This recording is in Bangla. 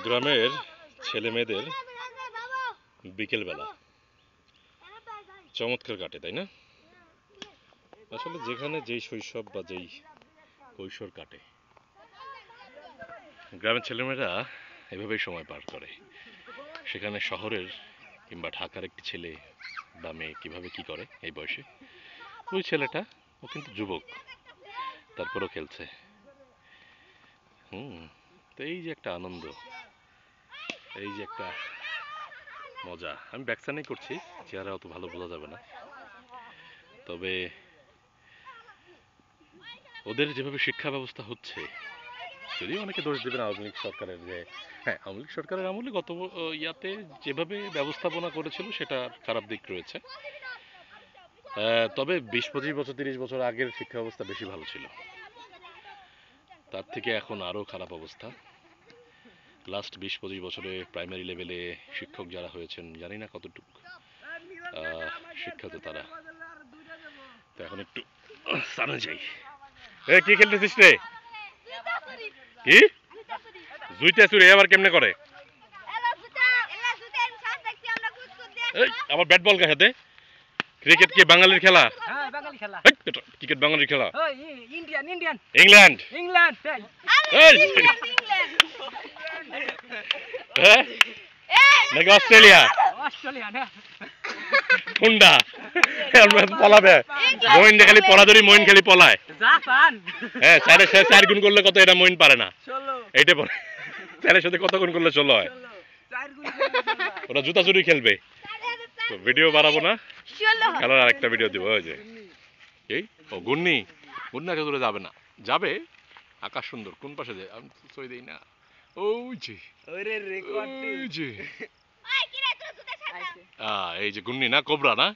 গ্রামের ছেলে মেয়েদের বিকেলবেলা চমৎকার কাটে, তাই না? আসলে যেখানে যেই শৈশব বা যেই কৈশোর কাটে, গ্রামের ছেলেমেয়েরা এভাবেই সময় পার করে। সেখানে শহরের কিংবা ঢাকার একটি ছেলে বা মেয়ে কিভাবে কি করে এই বয়সে, ওই ছেলেটা ও কিন্তু যুবক, তারপরও খেলছে। তো এই যে একটা আনন্দ, এই যে একটা মজা, আমি ব্যাকস্যানেই করছি, চেহারা অত ভালো বোঝা যাবে না। তবে ওদের যেভাবে শিক্ষা ব্যবস্থা হচ্ছে, যদিও অনেকে দোষ দেবেন আওয়ামী লীগ সরকারের, যে হ্যাঁ আওয়ামী লীগ সরকারের আমলে গত ইয়াতে যেভাবে ব্যবস্থাপনা করেছিল সেটা খারাপ দিক রয়েছে। তবে 20-25 বছর 30 বছর আগের শিক্ষা ব্যবস্থা বেশি ভালো ছিল, তার থেকে এখন আরও খারাপ অবস্থা। লাস্ট 20-25 বছরে প্রাইমারি লেভেলে শিক্ষক যারা হয়েছেন, জানি না কতটুকু শিক্ষিত তারা। তো এখন একটু সামনে যাই। কি খেলতেছিস রে? কি জুইতে চুরি আবার কেমনে করে? আমার ব্যাট বল কাছে। ক্রিকেট কি বাঙালির খেলা? হ্যাঁ, বাঙালি খেলা। ক্রিকেট বাঙালির খেলা। ইন্ডিয়ান ইংল্যান্ড নাকি অস্ট্রেলিয়া? না কোনটা পলাবে? মইন খালি পলাধরি, মইন খালি পলায়। হ্যাঁ, 4 গুণ করলে কত? এটা মইন পারে না, এইটা পরে 4-এর সাথে কত গুণ করলে 16 হয়? ওরা জুতা চুরি খেলবে। তো ভিডিও বাড়াবো না, খেলার আরেকটা ভিডিও দিব। ওই যে এই ও গুন্নি এত দূরে যাবে না, যাবে। আকাশ সুন্দর, কোন পাশে যায় আমি সই দেই না। ওই যে এই যে গুন্নি না, কোবরা না,